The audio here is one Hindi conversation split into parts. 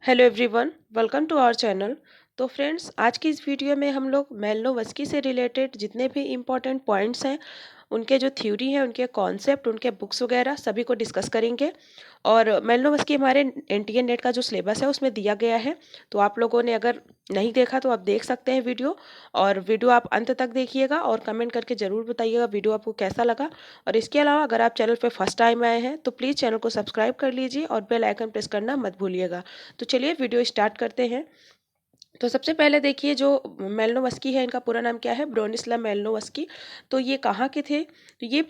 Hello everyone, welcome to our channel. तो फ्रेंड्स, आज की इस वीडियो में हम लोग मेलनोवस्की से रिलेटेड जितने भी इम्पोर्टेंट पॉइंट्स हैं, उनके जो थ्योरी हैं, उनके कॉन्सेप्ट, उनके बुक्स वगैरह सभी को डिस्कस करेंगे। और मेलनोवस्की हमारे एनटीए नेट का जो सिलेबस है उसमें दिया गया है, तो आप लोगों ने अगर नहीं देखा तो आप देख सकते हैं वीडियो। और वीडियो आप अंत तक देखिएगा और कमेंट करके ज़रूर बताइएगा वीडियो आपको कैसा लगा। और इसके अलावा अगर आप चैनल पर फर्स्ट टाइम आए हैं तो प्लीज़ चैनल को सब्सक्राइब कर लीजिए और बेल आइकन प्रेस करना मत भूलिएगा। तो चलिए वीडियो स्टार्ट करते हैं। तो सबसे पहले देखिए, जो मेलनोवस्की है, इनका पूरा नाम क्या है? ब्रोनिस्लाव मेलनोवस्की। तो ये कहाँ के थे? तो ये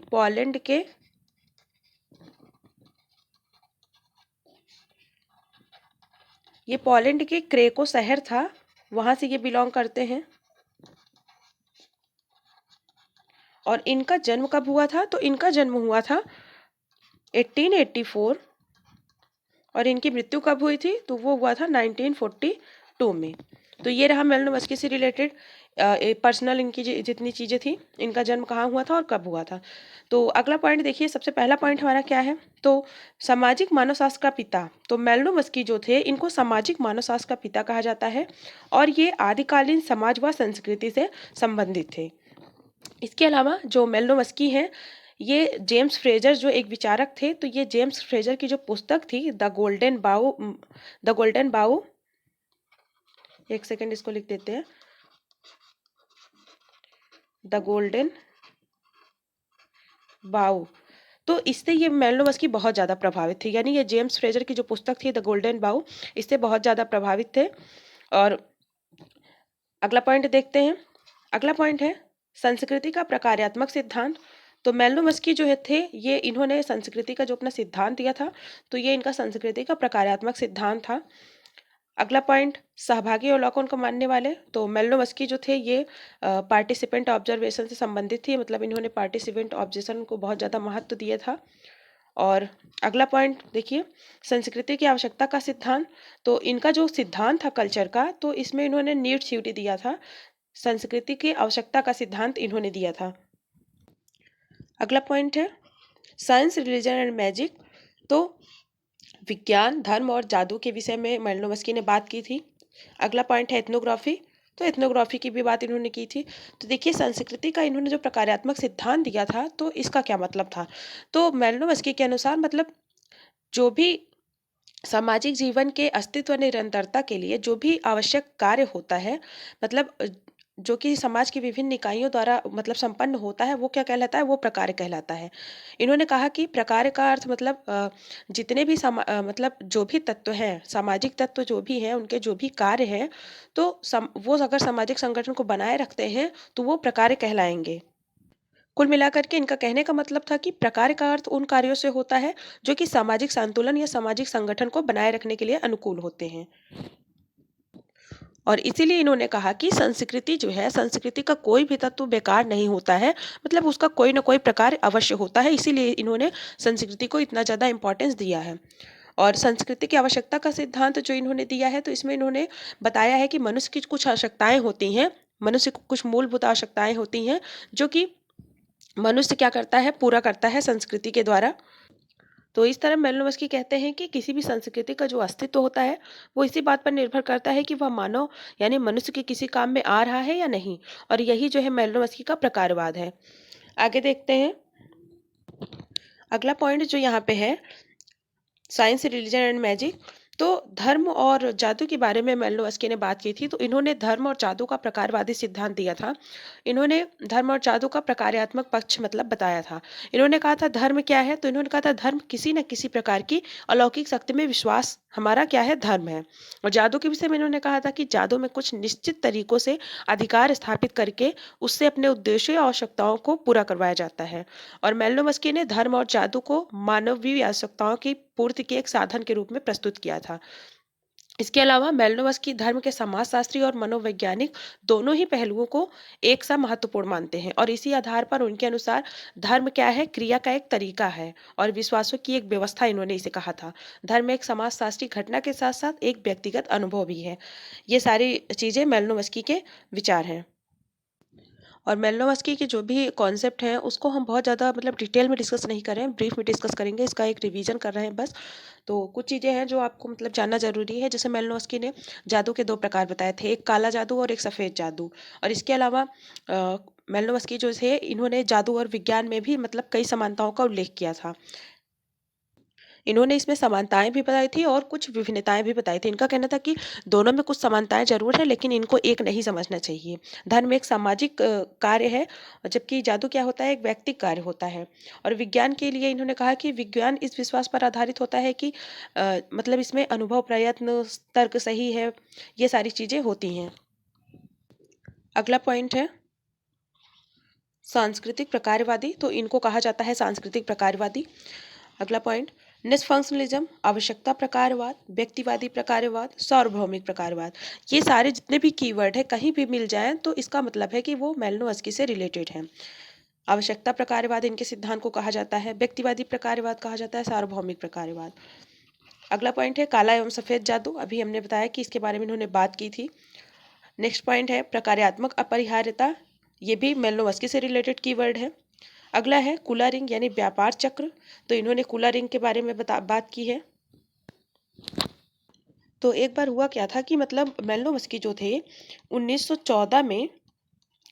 पोलैंड के क्रेको शहर था, वहां से ये बिलोंग करते हैं। और इनका जन्म कब हुआ था? तो इनका जन्म हुआ था 1884। और इनकी मृत्यु कब हुई थी? तो वो हुआ था 1942 में। तो ये रहा मेलनोवस्की से रिलेटेड पर्सनल इनकी जितनी चीज़ें थी, इनका जन्म कहाँ हुआ था और कब हुआ था। तो अगला पॉइंट देखिए, सबसे पहला पॉइंट हमारा क्या है? तो सामाजिक मानवशास्त्र का पिता। तो मेलनोवस्की जो थे, इनको सामाजिक मानवशास्त्र का पिता कहा जाता है और ये आदिकालीन समाज व संस्कृति से संबंधित थे। इसके अलावा जो मेलनोवस्की हैं, ये जेम्स फ्रेजर जो एक विचारक थे, तो ये जेम्स फ्रेजर की जो पुस्तक थी द गोल्डन बाउ, एक सेकंड इसको लिख देते हैं, द गोल्डन बाउ। तो इससे ये मेलनोवस्की बहुत ज़्यादा प्रभावित थे, यानी ये जेम्स फ्रेजर की जो पुस्तक थी द गोल्डन बाउ, इससे बहुत ज़्यादा प्रभावित थे। और अगला पॉइंट देखते हैं। अगला पॉइंट है संस्कृति का प्रकार्यात्मक सिद्धांत। तो मेलनोवस्की जो है थे, ये इन्होंने संस्कृति का जो अपना सिद्धांत दिया था, तो ये इनका संस्कृति का प्रकार्यात्मक सिद्धांत था। अगला पॉइंट सहभागी अवलोकन को मानने वाले। तो मेलनोवस्की जो थे, ये पार्टिसिपेंट ऑब्जर्वेशन से संबंधित थी, मतलब इन्होंने पार्टिसिपेंट ऑब्जर्वेशन को बहुत ज़्यादा महत्व दिया था। और अगला पॉइंट देखिए, संस्कृति की आवश्यकता का सिद्धांत। तो इनका जो सिद्धांत था कल्चर का, तो इसमें इन्होंने नीड थ्योरी दिया था, संस्कृति की आवश्यकता का सिद्धांत इन्होंने दिया था। अगला पॉइंट है साइंस, रिलीजन एंड मैजिक। तो विज्ञान, धर्म और जादू के विषय में मेलनोवस्की ने बात की थी। अगला पॉइंट है एथनोग्राफी। तो एथनोग्राफी की भी बात इन्होंने की थी। तो देखिए, संस्कृति का इन्होंने जो प्रकार्यात्मक सिद्धांत दिया था, तो इसका क्या मतलब था? तो मेलनोवस्की के अनुसार, मतलब जो भी सामाजिक जीवन के अस्तित्व निरंतरता के लिए जो भी आवश्यक कार्य होता है, मतलब जो कि समाज की विभिन्न इकाइयों द्वारा मतलब संपन्न होता है, वो क्या कहलाता है? वो प्रकार्य कहलाता है। इन्होंने कहा कि प्रकार्य का अर्थ मतलब जितने भी मतलब जो भी तत्व हैं, सामाजिक तत्व जो भी हैं, उनके जो भी कार्य हैं, तो वो अगर सामाजिक संगठन को बनाए रखते हैं तो वो प्रकार्य कहलाएंगे। कुल मिलाकर के इनका कहने का मतलब था कि प्रकार का अर्थ उन कार्यों से होता है जो कि सामाजिक संतुलन या सामाजिक संगठन को बनाए रखने के लिए अनुकूल होते हैं। और इसीलिए इन्होंने कहा कि संस्कृति जो है, संस्कृति का कोई भी तत्व बेकार नहीं होता है, मतलब उसका कोई ना कोई प्रकार अवश्य होता है। इसीलिए इन्होंने संस्कृति को इतना ज़्यादा इंपॉर्टेंस दिया है। और संस्कृति की आवश्यकता का सिद्धांत जो इन्होंने दिया है, तो इसमें इन्होंने बताया है कि मनुष्य की कुछ आवश्यकताएं होती हैं, मनुष्य को कुछ मूलभूत आवश्यकताएं होती हैं, जो कि मनुष्य क्या करता है? पूरा करता है संस्कृति के द्वारा। तो इस तरह मेलनोवस्की कहते हैं कि किसी भी संस्कृति का जो अस्तित्व होता है, वो इसी बात पर निर्भर करता है कि वह मानव यानी मनुष्य के किसी काम में आ रहा है या नहीं। और यही जो है मेलनोवस्की का प्रकारवाद है। आगे देखते हैं। अगला पॉइंट जो यहाँ पे है साइंस, रिलीजन एंड मैजिक। तो धर्म और जादू के बारे में मेलनोवस्की ने बात की थी। तो इन्होंने धर्म और जादू का प्रकारवादी सिद्धांत दिया था। इन्होंने धर्म और जादू का प्रकार्यात्मक पक्ष मतलब बताया था। इन्होंने कहा था धर्म क्या है? तो इन्होंने कहा था धर्म किसी न किसी प्रकार की अलौकिक शक्ति में विश्वास हमारा क्या है? धर्म है। और जादू के विषय में इन्होंने कहा था कि जादू में कुछ निश्चित तरीकों से अधिकार स्थापित करके उससे अपने उद्देश्यों या आवश्यकताओं को पूरा करवाया जाता है। और मेलनोवस्की ने धर्म और जादू को मानवीय आवश्यकताओं की पूर्ति के एक साधन के रूप में प्रस्तुत किया था। इसके अलावा मेलनोवस्की धर्म के समाजशास्त्री और मनोवैज्ञानिक दोनों ही पहलुओं को एक सा महत्वपूर्ण मानते हैं। और इसी आधार पर उनके अनुसार धर्म क्या है? क्रिया का एक तरीका है और विश्वासों की एक व्यवस्था, इन्होंने इसे कहा था। धर्म एक समाजशास्त्री घटना के साथ साथ एक व्यक्तिगत अनुभव भी है। ये सारी चीजें मेलनोवस्की के विचार हैं। और मेलिनोवस्की के जो भी कॉन्सेप्ट हैं उसको हम बहुत ज़्यादा मतलब डिटेल में डिस्कस नहीं कर रहे हैं, ब्रीफ में डिस्कस करेंगे, इसका एक रिवीजन कर रहे हैं बस। तो कुछ चीज़ें हैं जो आपको मतलब जानना ज़रूरी है। जैसे मेलिनोवस्की ने जादू के 2 प्रकार बताए थे, एक काला जादू और एक सफ़ेद जादू। और इसके अलावा मेलिनोवस्की जो थे इन्होंने जादू और विज्ञान में भी मतलब कई समानताओं का उल्लेख किया था। इन्होंने इसमें समानताएँ भी बताई थी और कुछ विभिन्नताएँ भी बताई थी। इनका कहना था कि दोनों में कुछ समानताएँ ज़रूर हैं, लेकिन इनको एक नहीं समझना चाहिए। धर्म एक सामाजिक कार्य है, जबकि जादू क्या होता है, एक व्यक्तिक कार्य होता है। और विज्ञान के लिए इन्होंने कहा कि विज्ञान इस विश्वास पर आधारित होता है कि मतलब इसमें अनुभव, प्रयत्न, तर्क सही है, ये सारी चीज़ें होती हैं। अगला पॉइंट है सांस्कृतिक प्रकारवादी, तो इनको कहा जाता है सांस्कृतिक प्रकारवादी। अगला पॉइंट निष्फंक्शनलिज्म, आवश्यकता प्रकारवाद, व्यक्तिवादी प्रकारवाद, सार्वभौमिक प्रकारवाद। ये सारे जितने भी कीवर्ड है कहीं भी मिल जाएं तो इसका मतलब है कि वो मेलिनोवस्की से रिलेटेड हैं। आवश्यकता प्रकारवाद इनके सिद्धांत को कहा जाता है, व्यक्तिवादी प्रकारवाद कहा जाता है, सार्वभौमिक प्रकारवाद। अगला पॉइंट है काला एवं सफेद जादू, अभी हमने बताया कि इसके बारे में इन्होंने बात की थी। नेक्स्ट पॉइंट है प्रकार्यात्मक अपरिहार्यता, ये भी मेलिनोवस्की से रिलेटेड कीवर्ड है। अगला है कुला रिंग यानी व्यापार चक्र, तो इन्होंने कुला रिंग के बारे में बात की है। तो एक बार हुआ क्या था कि मतलब मेलिनोवस्की जो थे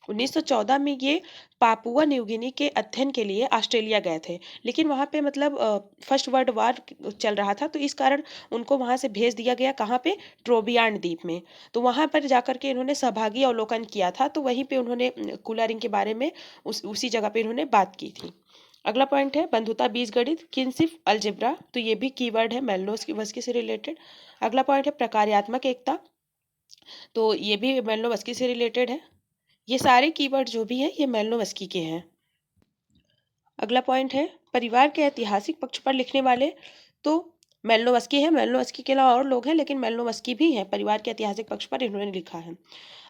1914 में ये पापुआ न्यू गिनी के अध्ययन के लिए ऑस्ट्रेलिया गए थे, लेकिन वहाँ पे मतलब फर्स्ट वर्ल्ड वार चल रहा था, तो इस कारण उनको वहाँ से भेज दिया गया। कहाँ पे? ट्रोबियान द्वीप में। तो वहाँ पर जाकर के इन्होंने सहभागी अवलोकन किया था, तो वहीं पे उन्होंने कुला रिंग के बारे में उसी जगह पे इन्होंने बात की थी। अगला पॉइंट है बंधुता बीजगणित, किनशिफ अलजेब्रा, तो ये भी कीवर्ड है मेलिनोवस्की से रिलेटेड। अगला पॉइंट है प्रकार्यात्मक एकता, तो ये भी मेलिनोवस्की से रिलेटेड है। ये सारे कीवर्ड जो भी हैं ये मेलिनोवस्की के हैं। अगला पॉइंट है परिवार के ऐतिहासिक पक्ष पर लिखने वाले, तो मेलिनोवस्की है। मेलिनोवस्की के अलावा और लोग हैं, लेकिन मेलिनोवस्की भी हैं, परिवार के ऐतिहासिक पक्ष पर इन्होंने लिखा है।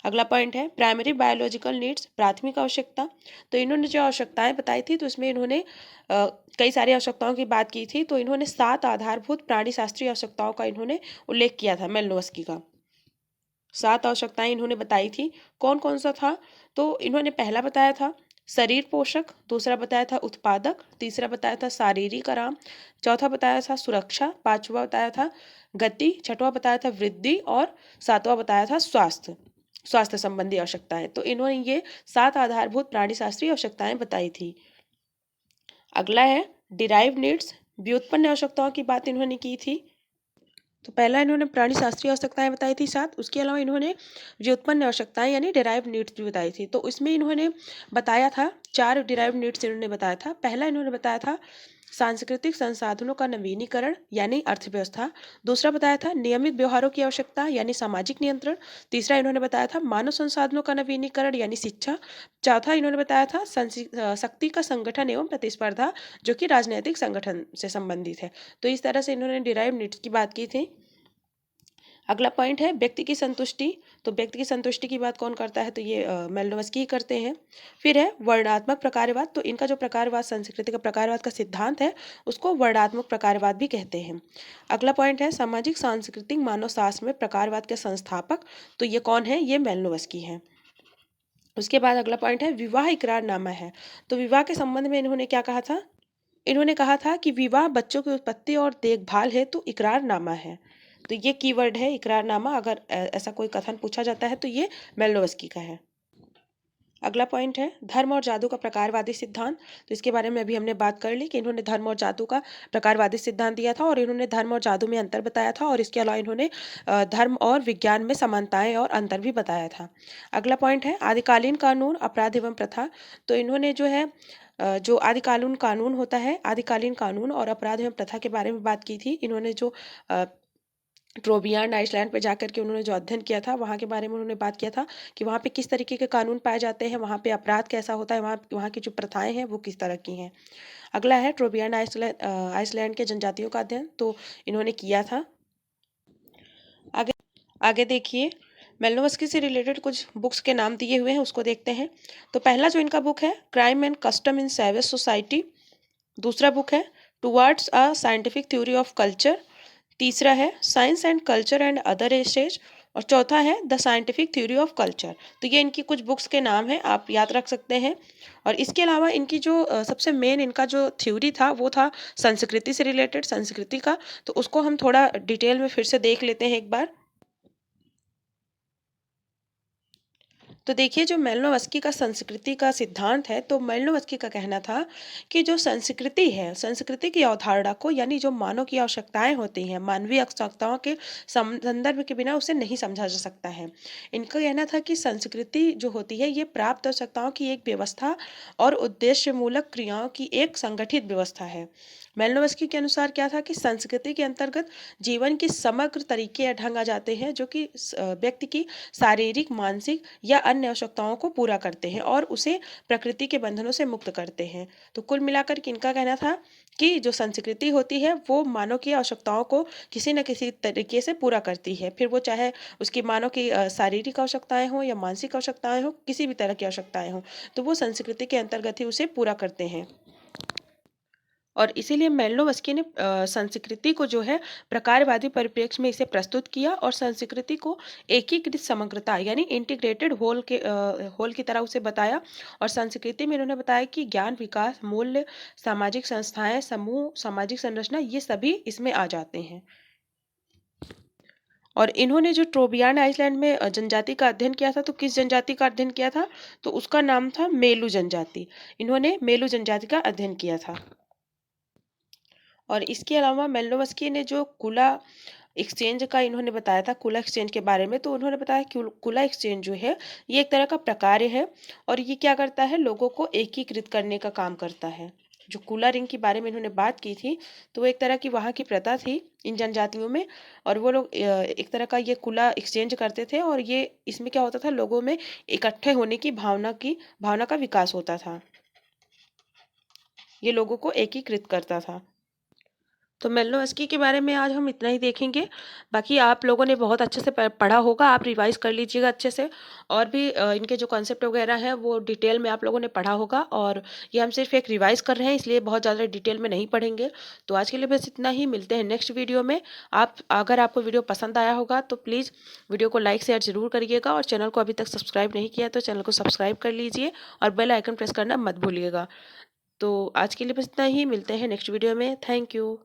अगला पॉइंट है प्राइमरी बायोलॉजिकल नीड्स, प्राथमिक आवश्यकता, तो इन्होंने जो आवश्यकताएं बताई थी तो इसमें इन्होंने कई सारी आवश्यकताओं की बात की थी। तो इन्होंने 7 आधारभूत प्राणी शास्त्रीय आवश्यकताओं का इन्होंने उल्लेख किया था। मेलिनोवस्की का 7 आवश्यकताएं इन्होंने बताई थी। कौन कौन सा था? तो इन्होंने पहला बताया था शरीर पोषक, दूसरा बताया था उत्पादक, तीसरा बताया था शारीरिक आराम, चौथा बताया था सुरक्षा, पांचवा बताया था गति, छठवां बताया था वृद्धि और सातवां बताया था स्वास्थ्य संबंधी आवश्यकताएं। तो इन्होंने ये 7 आधारभूत प्राणी शास्त्रीय आवश्यकताएं बताई थी। अगला है डिराइव नीड्स, व्युत्पन्न आवश्यकताओं की बात इन्होंने की थी। तो पहला इन्होंने प्राणी शास्त्रीय आवश्यकताएं बताई थी 7, उसके अलावा इन्होंने व्युत्पन्न आवश्यकताएं यानी डिराइव नीड्स भी बताई थी। तो इसमें इन्होंने बताया था 4 डिराइव नीड्स इन्होंने बताया था। पहला इन्होंने बताया था सांस्कृतिक संसाधनों का नवीनीकरण यानी अर्थव्यवस्था, दूसरा बताया था नियमित व्यवहारों की आवश्यकता यानी सामाजिक नियंत्रण, तीसरा इन्होंने बताया था मानव संसाधनों का नवीनीकरण यानी शिक्षा, चौथा इन्होंने बताया था शक्ति का संगठन एवं प्रतिस्पर्धा जो कि राजनीतिक संगठन से संबंधित है। तो इस तरह से इन्होंने डिराइव नीड्स की बात की थी। अगला पॉइंट है व्यक्ति की संतुष्टि, तो व्यक्ति की संतुष्टि की बात कौन करता है? तो ये मेलिनोवस्की ही करते हैं। फिर है वर्णात्मक प्रकारवाद, तो इनका जो प्रकारवाद संस्कृति का प्रकारवाद का सिद्धांत है उसको वर्णात्मक प्रकारवाद भी कहते हैं। अगला पॉइंट है सामाजिक सांस्कृतिक मानव शास्त्र में प्रकारवाद के संस्थापक, तो ये कौन है? ये मेलिनोवस्की हैं। उसके बाद अगला पॉइंट है विवाह इकरारनामा है, तो विवाह के संबंध में इन्होंने क्या कहा था? इन्होंने कहा था कि विवाह बच्चों की उत्पत्ति और देखभाल हेतु इकरारनामा है। तो ये कीवर्ड है इकरारनामा, अगर ऐसा कोई कथन पूछा जाता है तो ये मेलिनोवस्की का है। अगला पॉइंट है धर्म और जादू का प्रकारवादी सिद्धांत, तो इसके बारे में अभी हमने बात कर ली कि इन्होंने धर्म और जादू का प्रकारवादी सिद्धांत दिया था और इन्होंने धर्म और जादू में अंतर बताया था, और इसके अलावा इन्होंने धर्म और विज्ञान में समानताएं और अंतर भी बताया था। अगला पॉइंट है आदिकालीन कानून, अपराध एवं प्रथा, तो इन्होंने जो है जो आदिकालीन कानून होता है, आदिकालीन कानून और अपराध एवं प्रथा के बारे में बात की थी। इन्होंने जो ट्रोबियान आइसलैंड पे जाकर के उन्होंने जो अध्ययन किया था वहाँ के बारे में उन्होंने बात किया था कि वहाँ पे किस तरीके के कानून पाए जाते हैं, वहाँ पे अपराध कैसा होता है, वहाँ की जो प्रथाएं हैं वो किस तरह की हैं। अगला है ट्रोबियान आइसलैंड के जनजातियों का अध्ययन, तो इन्होंने किया था। आगे आगे देखिए मेलिनोवस्की से रिलेटेड कुछ बुक्स के नाम दिए हुए हैं, उसको देखते हैं। तो पहला जो इनका बुक है crime and custom in savage society, दूसरा बुक है towards a scientific theory of culture, तीसरा है science and culture and other essays, और चौथा है the scientific theory of culture. तो ये इनकी कुछ बुक्स के नाम हैं, आप याद रख सकते हैं। और इसके अलावा इनकी जो सबसे मेन इनका जो थ्योरी था वो था संस्कृति से रिलेटेड, संस्कृति का। तो उसको हम थोड़ा डिटेल में फिर से देख लेते हैं एक बार। तो देखिए, जो मेलिनोवस्की का संस्कृति का सिद्धांत है, तो मेलिनोवस्की का कहना था कि जो संस्कृति है, संस्कृति की अवधारणा को, यानी जो मानव की आवश्यकताएं होती हैं, मानवीय आवश्यकताओं के संदर्भ के बिना उसे नहीं समझा जा सकता है। इनका कहना था कि संस्कृति जो होती है ये प्राप्त आवश्यकताओं की एक व्यवस्था और उद्देश्यमूलक क्रियाओं की एक संगठित व्यवस्था है। मेलिनोवस्की के अनुसार क्या था कि संस्कृति के अंतर्गत जीवन की समग्र तरीके या ढंग आ जाते हैं जो कि व्यक्ति की शारीरिक, मानसिक या अन्य आवश्यकताओं को पूरा करते हैं और उसे प्रकृति के बंधनों से मुक्त करते हैं। तो कुल मिलाकर किनका कहना था कि जो संस्कृति होती है वो मानव की आवश्यकताओं को किसी न किसी तरीके से पूरा करती है, फिर वो चाहे उसकी मानव की शारीरिक आवश्यकताएं हों या मानसिक आवश्यकताएं हों, किसी भी तरह की आवश्यकताएं हों, तो वो संस्कृति के अंतर्गत ही उसे पूरा करते हैं। और इसीलिए मेलिनोवस्की ने संस्कृति को जो है प्रकारवादी परिप्रेक्ष्य में इसे प्रस्तुत किया और संस्कृति को एकीकृत समग्रता यानी इंटीग्रेटेड होल की तरह उसे बताया। और संस्कृति में इन्होंने बताया कि ज्ञान, विकास, मूल्य, सामाजिक संस्थाएं, समूह, सामाजिक संरचना, ये सभी इसमें आ जाते हैं। और इन्होंने जो ट्रोबियान आइलैंड में जनजाति का अध्ययन किया था, तो किस जनजाति का अध्ययन किया था? तो उसका नाम था मेलू जनजाति। इन्होंने मेलू जनजाति का अध्ययन किया था। और इसके अलावा मेलिनोवस्की ने जो कुला एक्सचेंज का इन्होंने बताया था, कुला एक्सचेंज के बारे में, तो उन्होंने बताया कि कुला एक्सचेंज जो है ये एक तरह का प्रकार्य है और ये क्या करता है, लोगों को एकीकृत करने का काम करता है। जो कुला रिंग के बारे में इन्होंने बात की थी, तो वो एक तरह की वहाँ की प्रथा थी इन जनजातियों में। और वो लोग एक तरह का ये कुला एक्सचेंज करते थे और ये इसमें क्या होता था, लोगों में इकट्ठे होने की भावना का विकास होता था। ये लोगों को एकीकृत करता था। तो मेलिनोवस्की के बारे में आज हम इतना ही देखेंगे। बाकी आप लोगों ने बहुत अच्छे से पढ़ा होगा, आप रिवाइज़ कर लीजिएगा अच्छे से। और भी इनके जो कॉन्सेप्ट वगैरह हैं वो डिटेल में आप लोगों ने पढ़ा होगा और ये हम सिर्फ एक रिवाइज़ कर रहे हैं, इसलिए बहुत ज़्यादा डिटेल में नहीं पढ़ेंगे। तो आज के लिए बस इतना ही, मिलते हैं नेक्स्ट वीडियो में। आप अगर आपको वीडियो पसंद आया होगा तो प्लीज़ वीडियो को लाइक शेयर ज़रूर करिएगा और चैनल को अभी तक सब्सक्राइब नहीं किया तो चैनल को सब्सक्राइब कर लीजिए और बेल आइकन प्रेस करना मत भूलिएगा। तो आज के लिए बस इतना ही, मिलते हैं नेक्स्ट वीडियो में। Thank you.